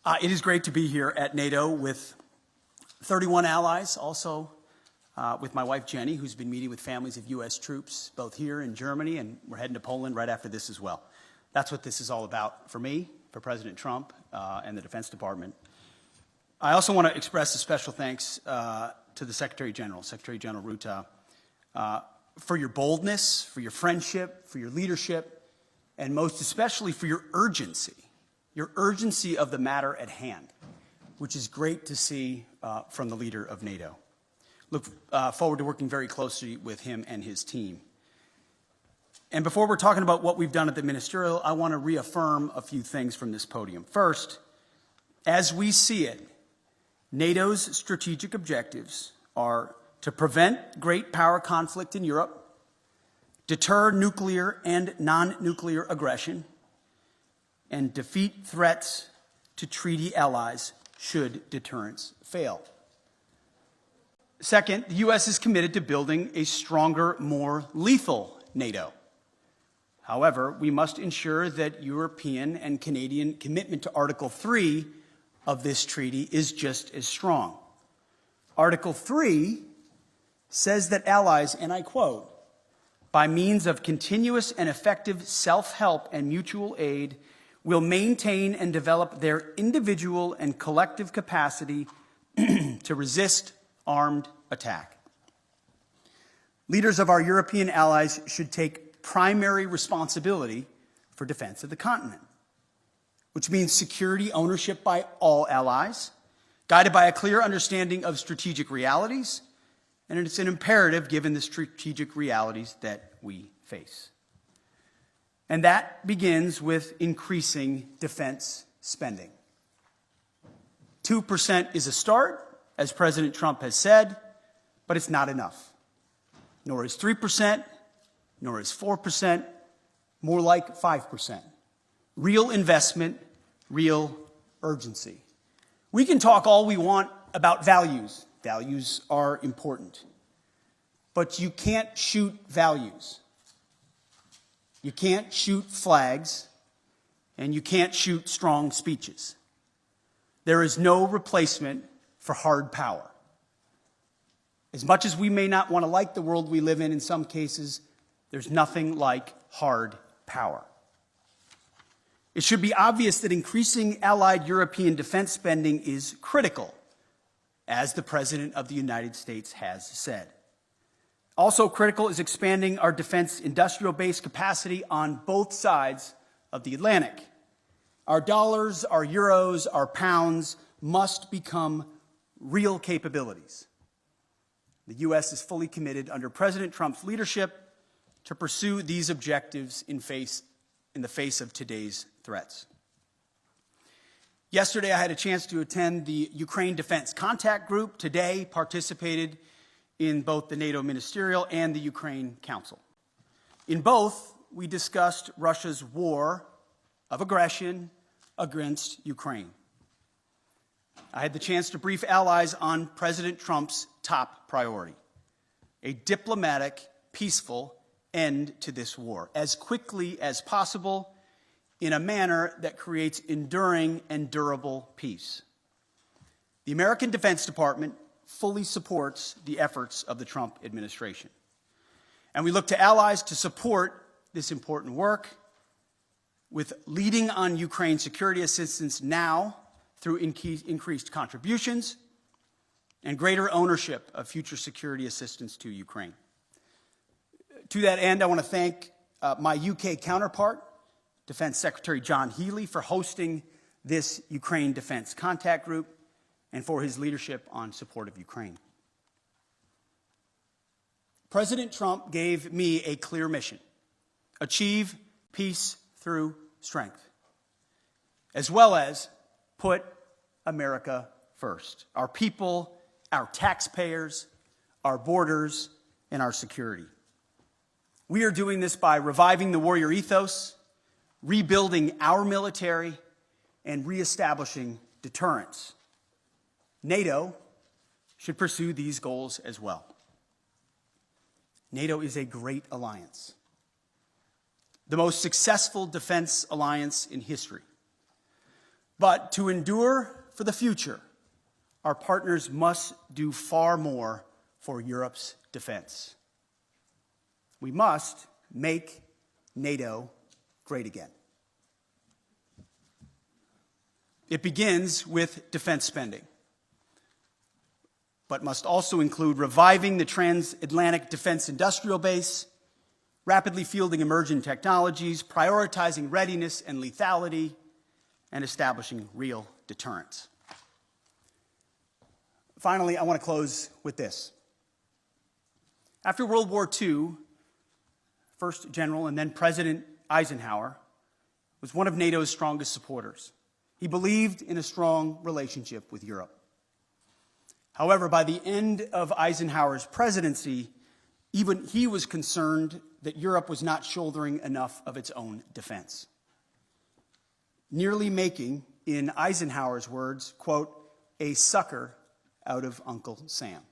It is great to be here at NATO with 31 allies, also with my wife Jenny, who's been meeting with families of U.S. troops, both here in Germany, and we're heading to Poland right after this as well. That's what this is all about for me, for President Trump, and the Defense Department. I also want to express a special thanks to the Secretary General Ruta, for your boldness, for your friendship, for your leadership, and most especially for your urgency of the matter at hand, which is great to see from the leader of NATO. Look forward to working very closely with him and his team. And before we're talking about what we've done at the ministerial, I want to reaffirm a few things from this podium. First, as we see it, NATO's strategic objectives are to prevent great power conflict in Europe, deter nuclear and non-nuclear aggression, and defeat threats to treaty allies should deterrence fail. Second, the U.S. is committed to building a stronger, more lethal NATO. However, we must ensure that European and Canadian commitment to Article 3 of this treaty is just as strong. Article 3 says that allies, and I quote, by means of continuous and effective self-help and mutual aid, will maintain and develop their individual and collective capacity to resist armed attack. Leaders of our European allies should take primary responsibility for defense of the continent, which means security ownership by all allies, guided by a clear understanding of strategic realities, and it's an imperative given the strategic realities that we face. And that begins with increasing defense spending. 2% is a start, as President Trump has said, but it's not enough. Nor is 3%, nor is 4%, more like 5%. Real investment, real urgency. We can talk all we want about values. Values are important. But you can't shoot values. You can't shoot flags, and you can't shoot strong speeches. There is no replacement for hard power. As much as we may not want to like the world we live in some cases, there's nothing like hard power. It should be obvious that increasing allied European defense spending is critical, as the President of the United States has said. Also critical is expanding our defense industrial base capacity on both sides of the Atlantic. Our dollars, our euros, our pounds must become real capabilities. The U.S. is fully committed under President Trump's leadership to pursue these objectives in the face of today's threats. Yesterday, I had a chance to attend the Ukraine Defense Contact Group. Today, participated in both the NATO Ministerial and the Ukraine Council. In both, we discussed Russia's war of aggression against Ukraine. I had the chance to brief allies on President Trump's top priority: a diplomatic, peaceful end to this war, as quickly as possible, in a manner that creates enduring and durable peace. The American Defense Department fully supports the efforts of the Trump administration. And we look to allies to support this important work with leading on Ukraine security assistance now through increased contributions and greater ownership of future security assistance to Ukraine. To that end, I want to thank my UK counterpart, Defense Secretary John Healey, for hosting this Ukraine Defense Contact Group and for his leadership on support of Ukraine. President Trump gave me a clear mission: achieve peace through strength, as well as put America first, our people, our taxpayers, our borders, and our security. We are doing this by reviving the warrior ethos, rebuilding our military, and reestablishing deterrence. NATO should pursue these goals as well. NATO is a great alliance, the most successful defense alliance in history. But to endure for the future, our partners must do far more for Europe's defense. We must make NATO great again. It begins with defense spending, but must also include reviving the transatlantic defense industrial base, rapidly fielding emerging technologies, prioritizing readiness and lethality, and establishing real deterrence. Finally, I want to close with this. After World War II, first General and then President Eisenhower was one of NATO's strongest supporters. He believed in a strong relationship with Europe. However, by the end of Eisenhower's presidency, even he was concerned that Europe was not shouldering enough of its own defense, nearly making, in Eisenhower's words, quote, a sucker out of Uncle Sam.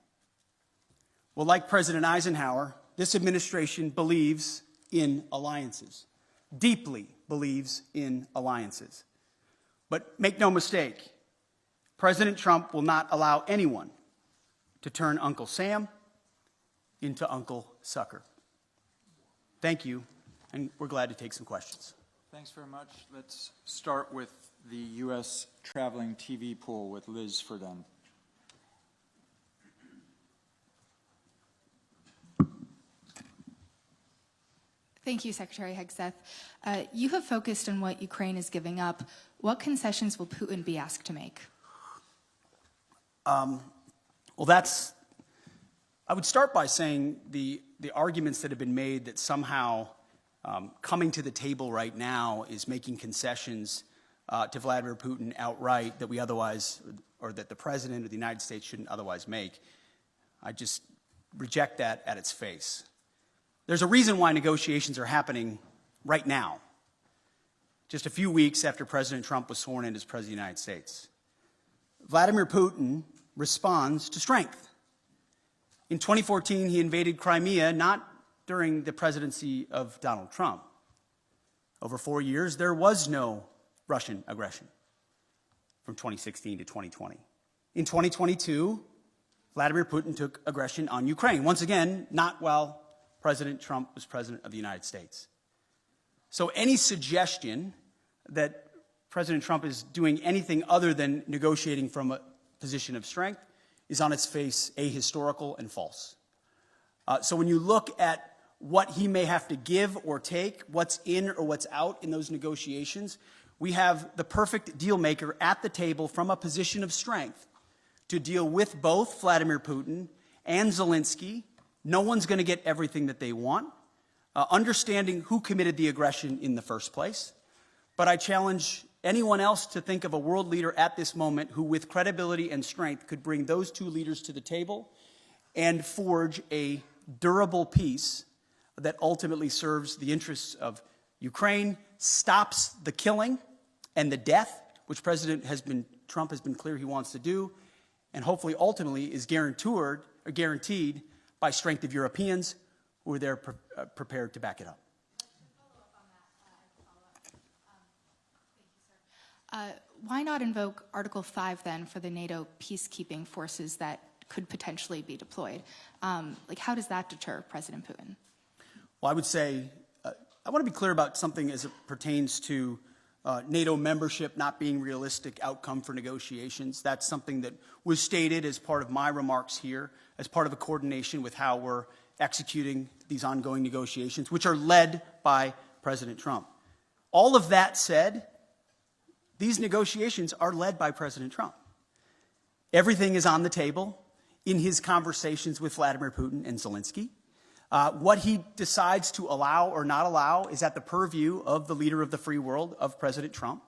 Well, like President Eisenhower, this administration believes in alliances, deeply believes in alliances. But make no mistake, President Trump will not allow anyone to turn Uncle Sam into Uncle Sucker. Thank you, and we're glad to take some questions. Thanks very much. Let's start with the U.S. traveling TV pool with Liz Ferdin. Thank you, Secretary Hegseth. You have focused on what Ukraine is giving up. What concessions will Putin be asked to make? I would start by saying the arguments that have been made that somehow coming to the table right now is making concessions to Vladimir Putin outright that we otherwise, or that the President of the United States shouldn't otherwise make. I just reject that at its face. There's a reason why negotiations are happening right now, just a few weeks after President Trump was sworn in as President of the United States. Vladimir Putin responds to strength. In 2014, he invaded Crimea, not during the presidency of Donald Trump. Over 4 years, there was no Russian aggression from 2016 to 2020. In 2022, Vladimir Putin took aggression on Ukraine. Once again, not while President Trump was President of the United States. So any suggestion that President Trump is doing anything other than negotiating from a position of strength is on its face ahistorical and false. So when you look at what he may have to give or take, what's in or what's out in those negotiations, we have the perfect deal maker at the table from a position of strength to deal with both Vladimir Putin and Zelensky. No one's going to get everything that they want, understanding who committed the aggression in the first place. But I challenge anyone else to think of a world leader at this moment who, with credibility and strength, could bring those two leaders to the table and forge a durable peace that ultimately serves the interests of Ukraine, stops the killing and the death, which Trump has been clear he wants to do, and hopefully ultimately is guaranteed by strength of Europeans who are there prepared to back it up. Why not invoke Article 5 then for the NATO peacekeeping forces that could potentially be deployed? How does that deter President Putin? Well, I would say, I want to be clear about something as it pertains to NATO membership not being a realistic outcome for negotiations. That's something that was stated as part of my remarks here, as part of a coordination with how we're executing these ongoing negotiations, which are led by President Trump. All of that said, these negotiations are led by President Trump. Everything is on the table in his conversations with Vladimir Putin and Zelensky. What he decides to allow or not allow is at the purview of the leader of the free world, of President Trump.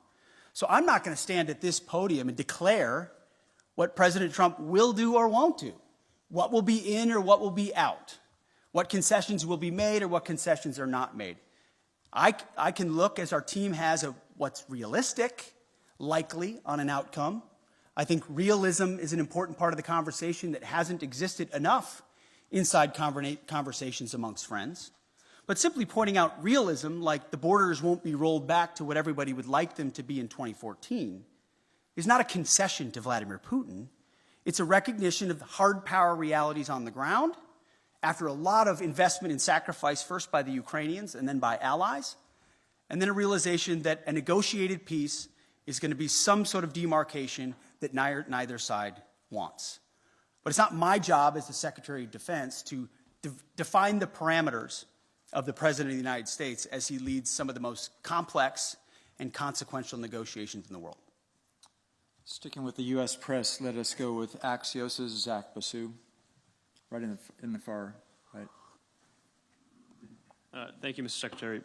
So I'm not going to stand at this podium and declare what President Trump will do or won't do, what will be in or what will be out, what concessions will be made or what concessions are not made. I can look, as our team has, at what's realistic, likely on an outcome. I think realism is an important part of the conversation that hasn't existed enough inside conversations amongst friends. But simply pointing out realism, like the borders won't be rolled back to what everybody would like them to be in 2014, is not a concession to Vladimir Putin. It's a recognition of the hard power realities on the ground after a lot of investment and sacrifice, first by the Ukrainians and then by allies, and then a realization that a negotiated peace is going to be some sort of demarcation that neither side wants. But it's not my job as the Secretary of Defense to define the parameters of the President of the United States as he leads some of the most complex and consequential negotiations in the world. Sticking with the U.S. press, let us go with Axios' Zach Basu, right in the far right. Thank you, Mr. Secretary.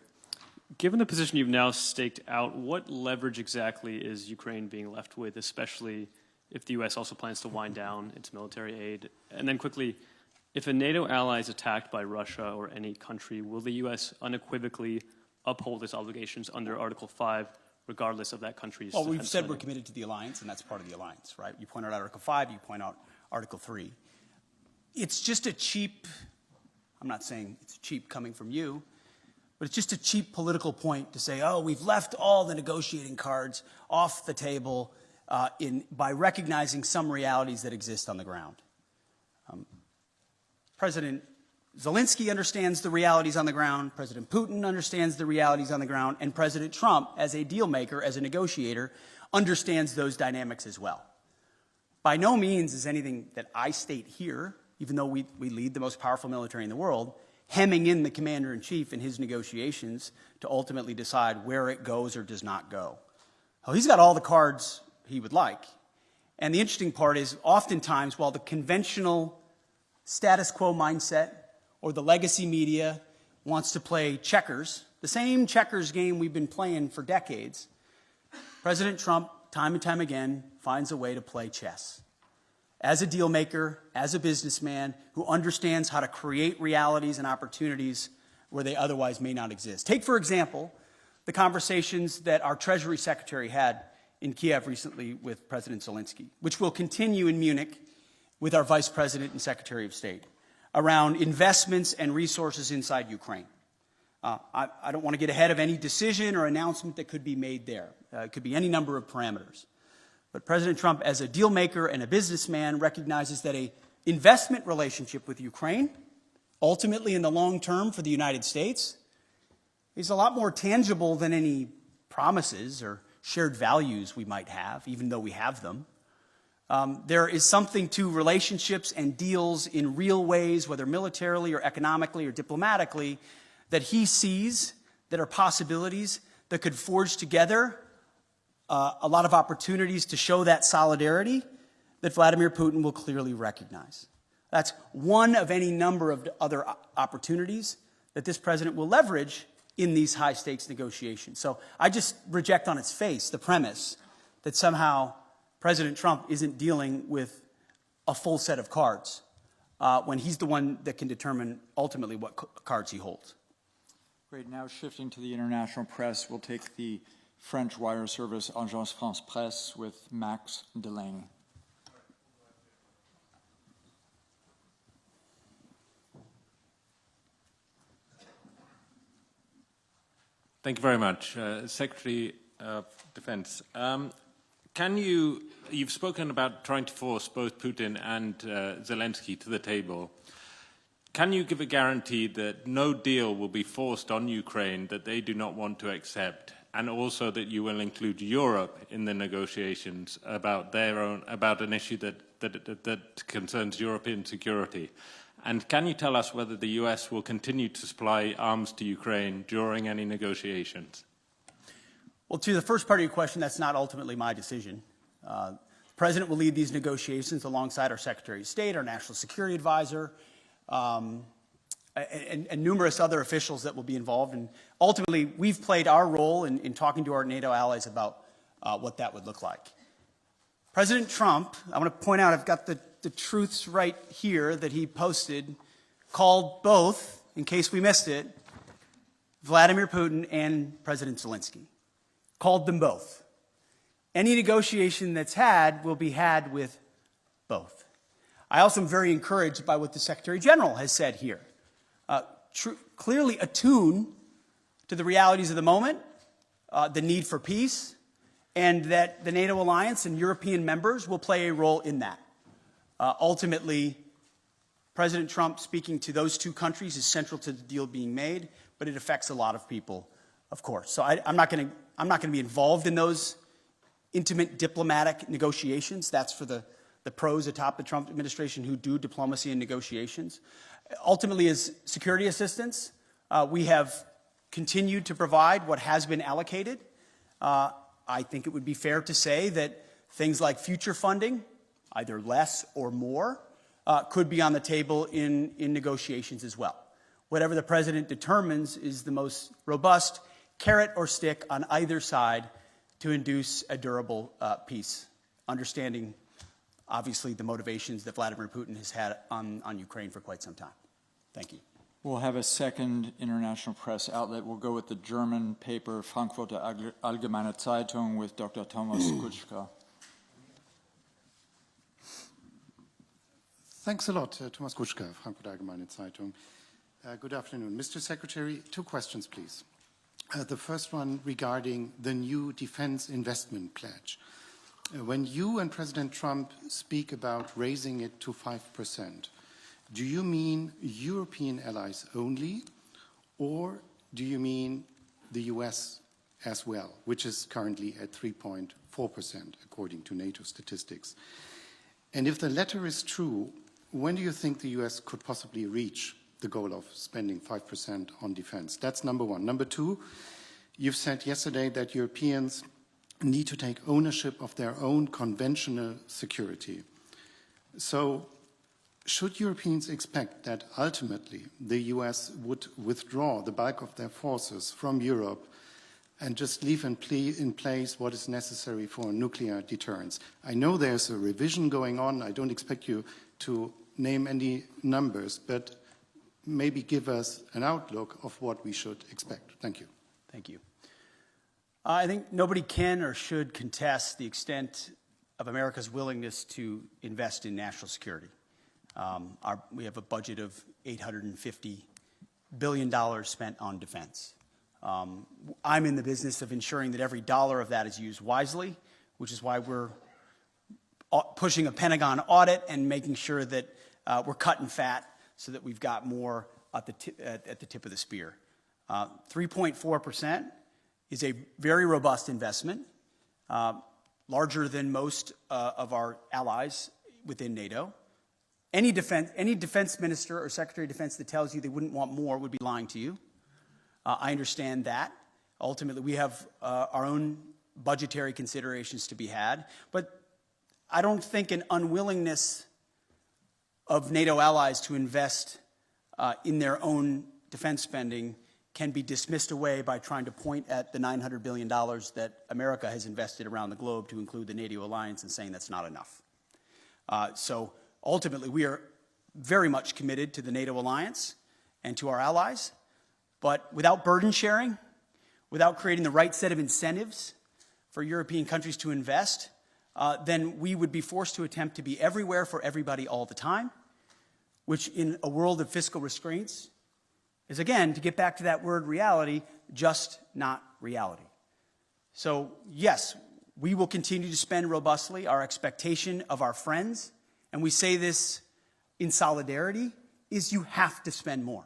Given the position you've now staked out, what leverage exactly is Ukraine being left with, especially if the U.S. also plans to wind down its military aid? And then quickly, if a NATO ally is attacked by Russia or any country, will the U.S. unequivocally uphold its obligations under Article 5, regardless of that country's Well, we've defense said spending? we're committed to the alliance, and that's part of the alliance, right? You point out Article 5, you point out Article 3. It's just a cheap, I'm not saying it's cheap coming from you, but it's just a cheap political point to say, oh, we've left all the negotiating cards off the table by recognizing some realities that exist on the ground. President Zelensky understands the realities on the ground, President Putin understands the realities on the ground, and President Trump, as a deal maker, as a negotiator, understands those dynamics as well. By no means is anything that I state here, even though we lead the most powerful military in the world, hemming in the commander-in-chief in his negotiations to ultimately decide where it goes or does not go. Well, he's got all the cards he would like. And the interesting part is, oftentimes, while the conventional status quo mindset or the legacy media wants to play checkers, the same checkers game we've been playing for decades, President Trump, time and time again, finds a way to play chess. As a deal maker, as a businessman who understands how to create realities and opportunities where they otherwise may not exist. Take, for example, the conversations that our Treasury Secretary had in Kiev recently with President Zelensky, which will continue in Munich with our Vice President and Secretary of State, around investments and resources inside Ukraine. I don't want to get ahead of any decision or announcement that could be made there. It could be any number of parameters. But President Trump, as a deal maker and a businessman, recognizes that an investment relationship with Ukraine, ultimately in the long term for the United States, is a lot more tangible than any promises or shared values we might have, even though we have them. There is something to relationships and deals in real ways, whether militarily or economically or diplomatically, that he sees that are possibilities that could forge together a lot of opportunities to show that solidarity that Vladimir Putin will clearly recognize. That's one of any number of other opportunities that this president will leverage in these high-stakes negotiations. So I just reject on its face the premise that somehow President Trump isn't dealing with a full set of cards when he's the one that can determine ultimately what cards he holds. Great. Now shifting to the international press, we'll take the French wire service Agence France Presse with Max Delaney. Thank you very much. Secretary of Defense, you've spoken about trying to force both Putin and Zelensky to the table. Can you give a guarantee that no deal will be forced on Ukraine that they do not want to accept, and also that you will include Europe in the negotiations about an issue that concerns European security? And can you tell us whether the US will continue to supply arms to Ukraine during any negotiations? Well, to the first part of your question, that's not ultimately my decision. The President will lead these negotiations alongside our Secretary of State, our National Security Advisor, and numerous other officials that will be involved. And ultimately, we've played our role in talking to our NATO allies about what that would look like. President Trump, I want to point out, I've got the truths right here that he posted, called both, in case we missed it, Vladimir Putin and President Zelensky. Called them both. Any negotiation that's had will be had with both. I also am very encouraged by what the Secretary General has said here. Clearly attuned to the realities of the moment, the need for peace, and that the NATO alliance and European members will play a role in that. Ultimately, President Trump speaking to those two countries is central to the deal being made, but it affects a lot of people, of course. So I'm not going to be involved in those intimate diplomatic negotiations. That's for the pros atop the Trump administration who do diplomacy and negotiations. Ultimately, as security assistance, we have continued to provide what has been allocated. I think it would be fair to say that things like future funding, either less or more, could be on the table in negotiations as well. Whatever the president determines is the most robust carrot or stick on either side to induce a durable peace, understanding, obviously, the motivations that Vladimir Putin has had on Ukraine for quite some time. Thank you. We'll have a second international press outlet. We'll go with the German paper Frankfurter Allgemeine Zeitung with Dr. Thomas Kutschka. Thanks a lot, Thomas Kutschka, Frankfurter Allgemeine Zeitung. Good afternoon. Mr. Secretary, 2 questions, please. The first one regarding the new defense investment pledge. When you and President Trump speak about raising it to 5%, do you mean European allies only, or do you mean the US as well, which is currently at 3.4%, according to NATO statistics? And if the latter is true, when do you think the US could possibly reach the goal of spending 5% on defense? That's number one. Number two, you've said yesterday that Europeans need to take ownership of their own conventional security. So should Europeans expect that ultimately the US would withdraw the bulk of their forces from Europe and just leave in place what is necessary for nuclear deterrence? I know there's a revision going on. I don't expect you to name any numbers, but maybe give us an outlook of what we should expect. Thank you. Thank you. I think nobody can or should contest the extent of America's willingness to invest in national security. We have a budget of $850 billion spent on defense. I'm in the business of ensuring that every dollar of that is used wisely, which is why we're pushing a Pentagon audit and making sure that we're cutting fat so that we've got more at the tip of the spear. 3.4% is a very robust investment, larger than most of our allies within NATO. Any defense minister or secretary of defense that tells you they wouldn't want more would be lying to you. I understand that. Ultimately, we have our own budgetary considerations to be had, but I don't think an unwillingness of NATO allies to invest in their own defense spending can be dismissed away by trying to point at the $900 billion that America has invested around the globe to include the NATO alliance and saying that's not enough. So ultimately, we are very much committed to the NATO alliance and to our allies, but without burden sharing, without creating the right set of incentives for European countries to invest, then we would be forced to attempt to be everywhere for everybody all the time, which in a world of fiscal restraints is, again, to get back to that word reality, just not reality. So yes, we will continue to spend robustly. Our expectation of our friends, and we say this in solidarity, is you have to spend more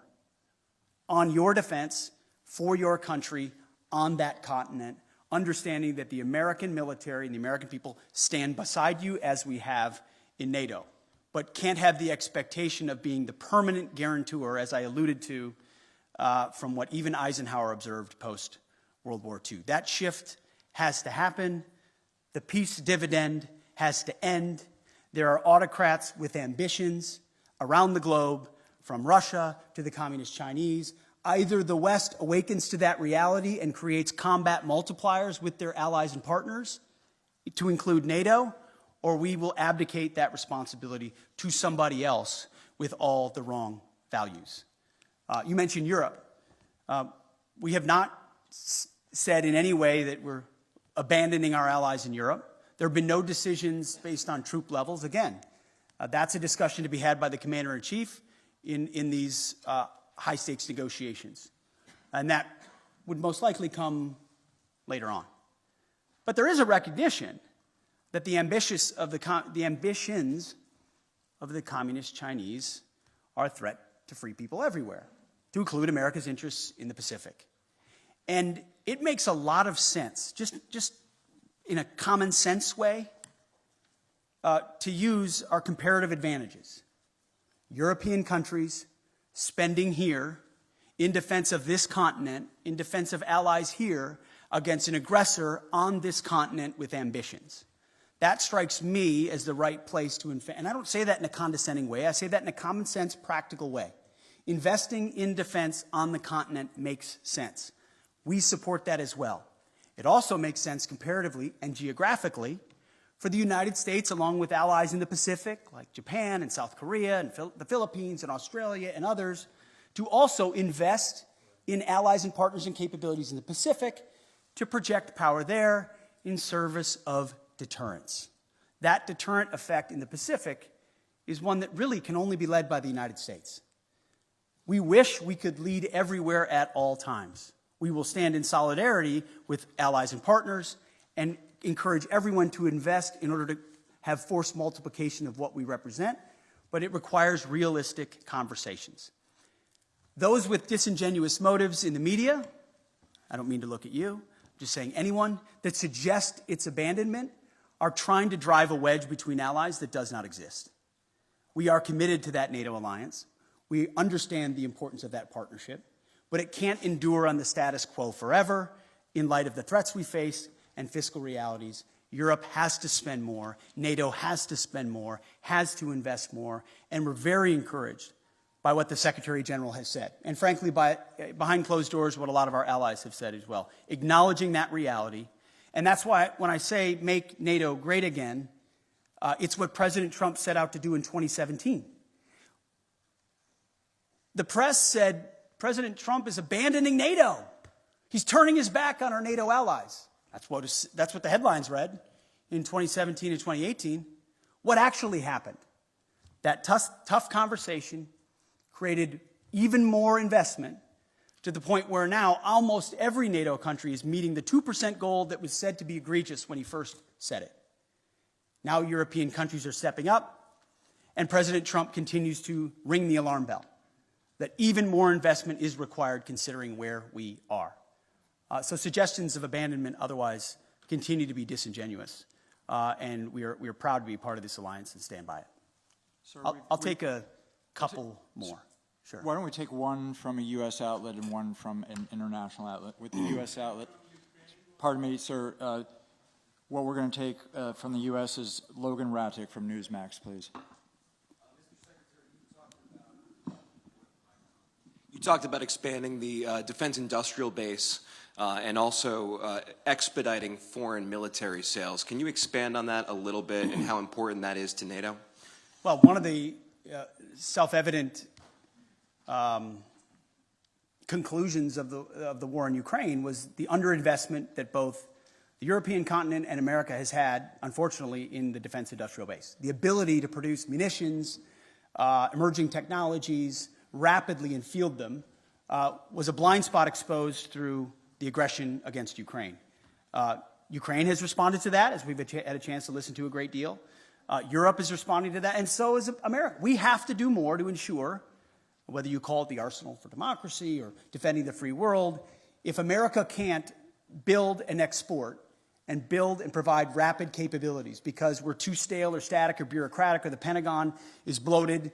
on your defense, for your country, on that continent, understanding that the American military and the American people stand beside you as we have in NATO, but can't have the expectation of being the permanent guarantor, as I alluded to, from what even Eisenhower observed post-World War II. That shift has to happen. The peace dividend has to end. There are autocrats with ambitions around the globe, from Russia to the communist Chinese. Either the West awakens to that reality and creates combat multipliers with their allies and partners, to include NATO, or we will abdicate that responsibility to somebody else with all the wrong values. You mentioned Europe. We have not said in any way that we're abandoning our allies in Europe. There have been no decisions based on troop levels. Again, that's a discussion to be had by the commander-in-chief in these high-stakes negotiations. And that would most likely come later on. But there is a recognition that the ambitions of the communist Chinese are a threat to free people everywhere, to include America's interests in the Pacific. And it makes a lot of sense, just in a common sense way, to use our comparative advantages. European countries spending here in defense of this continent, in defense of allies here, against an aggressor on this continent with ambitions. That strikes me as the right place to invest. And I don't say that in a condescending way. I say that in a common sense, practical way. Investing in defense on the continent makes sense. We support that as well. It also makes sense comparatively and geographically for the United States, along with allies in the Pacific, like Japan and South Korea and the Philippines and Australia and others, to also invest in allies and partners and capabilities in the Pacific to project power there in service of deterrence. That deterrent effect in the Pacific is one that really can only be led by the United States. We wish we could lead everywhere at all times. We will stand in solidarity with allies and partners and encourage everyone to invest in order to have force multiplication of what we represent, but it requires realistic conversations. Those with disingenuous motives in the media, I don't mean to look at you, I'm just saying anyone that suggests its abandonment are trying to drive a wedge between allies that does not exist. We are committed to that NATO alliance. We understand the importance of that partnership, but it can't endure on the status quo forever in light of the threats we face and fiscal realities. Europe has to spend more. NATO has to spend more, has to invest more, and we're very encouraged by what the Secretary General has said. And frankly, behind closed doors, what a lot of our allies have said as well, acknowledging that reality. And that's why when I say make NATO great again, it's what President Trump set out to do in 2017. The press said President Trump is abandoning NATO. He's turning his back on our NATO allies. That's what the headlines read in 2017 and 2018. What actually happened? That tough conversation created even more investment to the point where now almost every NATO country is meeting the 2% goal that was said to be egregious when he first said it. Now European countries are stepping up, and President Trump continues to ring the alarm bell that even more investment is required considering where we are. So suggestions of abandonment otherwise continue to be disingenuous, and we are proud to be part of this alliance and stand by it. Sir, I'll take a couple more. Sure. Why don't we take one from a U.S. outlet and one from an international outlet? With the U.S. outlet, pardon me, sir, what we're going to take from the U.S. is Logan Rattick from Newsmax, please. You talked about expanding the defense industrial base and also expediting foreign military sales. Can you expand on that a little bit and how important that is to NATO? Well, one of the self-evident conclusions of the war in Ukraine was the underinvestment that both the European continent and America has had, unfortunately, in the defense industrial base. The ability to produce munitions, emerging technologies, rapidly and field them was a blind spot exposed through the aggression against Ukraine. Ukraine has responded to that, as we've had a chance to listen to a great deal. Europe is responding to that, and so is America. We have to do more to ensure, whether you call it the arsenal for democracy or defending the free world, if America can't build and export and build and provide rapid capabilities because we're too stale or static or bureaucratic or the Pentagon is bloated,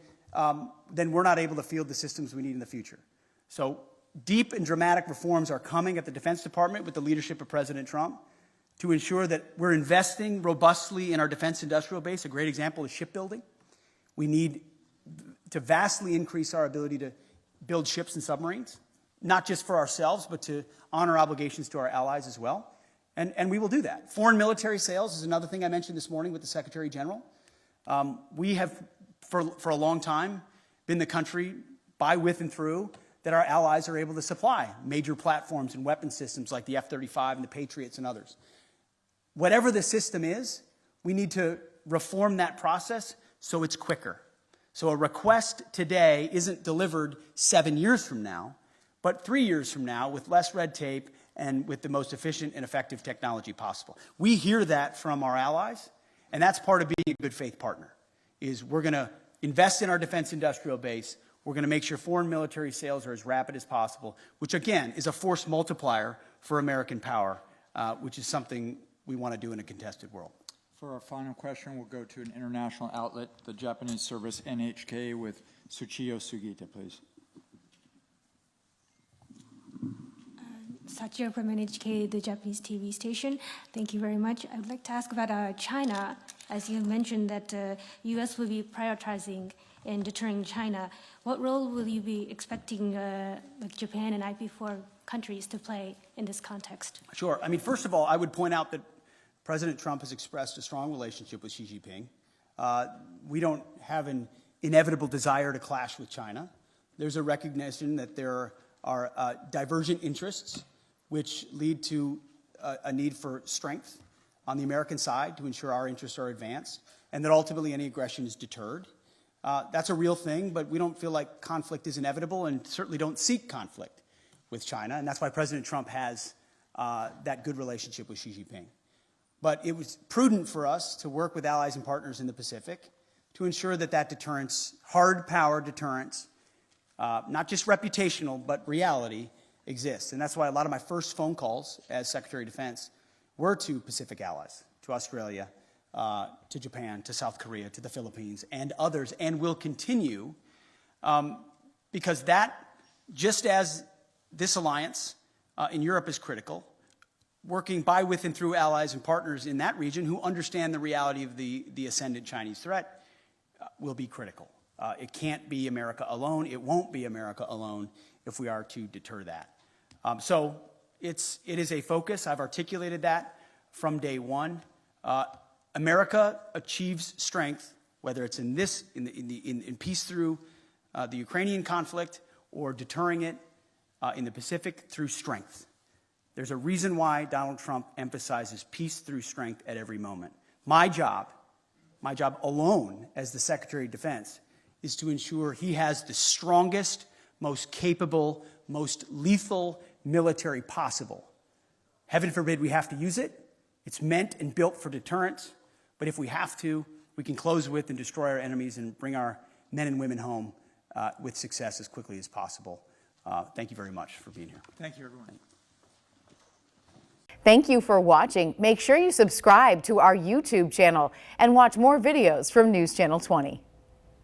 then we're not able to field the systems we need in the future. So deep and dramatic reforms are coming at the Defense Department with the leadership of President Trump to ensure that we're investing robustly in our defense industrial base. A great example is shipbuilding. We need to vastly increase our ability to build ships and submarines, not just for ourselves, but to honor obligations to our allies as well. And we will do that. Foreign military sales is another thing I mentioned this morning with the Secretary General. We have, for a long time, been the country, by, with, and through, that our allies are able to supply major platforms and weapon systems like the F-35 and the Patriots and others. Whatever the system is, we need to reform that process so it's quicker. So a request today isn't delivered 7 years from now, but 3 years from now with less red tape and with the most efficient and effective technology possible. We hear that from our allies, and that's part of being a good faith partner, is we're going to invest in our defense industrial base. We're going to make sure foreign military sales are as rapid as possible, which again is a force multiplier for American power, which is something we want to do in a contested world. For our final question, we'll go to an international outlet, the Japanese service NHK, with Tsuchiyo Sugita, please. Sachio from NHK, the Japanese TV station. Thank you very much. I would like to ask about China. As you mentioned that U.S. will be prioritizing in deterring China. What role will you be expecting like Japan and IP4 countries to play in this context? Sure. I mean, first of all, I would point out that President Trump has expressed a strong relationship with Xi Jinping. We don't have an inevitable desire to clash with China. There's a recognition that there are divergent interests which lead to a need for strength on the American side to ensure our interests are advanced, and that ultimately any aggression is deterred. That's a real thing, but we don't feel like conflict is inevitable and certainly don't seek conflict with China, and that's why President Trump has that good relationship with Xi Jinping. But it was prudent for us to work with allies and partners in the Pacific to ensure that that deterrence, hard power deterrence, not just reputational, but reality, exists. And that's why a lot of my first phone calls as Secretary of Defense were to Pacific allies, to Australia, to Japan, to South Korea, to the Philippines, and others, and will continue, because that, just as this alliance in Europe is critical, working by, with, and through allies and partners in that region who understand the reality of the ascendant Chinese threat will be critical. It can't be America alone. It won't be America alone if we are to deter that. So it is a focus. I've articulated that from day one. America achieves strength, whether it's in peace through the Ukrainian conflict or deterring it in the Pacific through strength. There's a reason why Donald Trump emphasizes peace through strength at every moment. My job alone as the Secretary of Defense is to ensure he has the strongest, most capable, most lethal military possible. Heaven forbid we have to use it. It's meant and built for deterrence. But if we have to, we can close with and destroy our enemies and bring our men and women home with success as quickly as possible. Thank you very much for being here. Thank you, everyone. Thank you for watching. Make sure you subscribe to our YouTube channel and watch more videos from News Channel 20.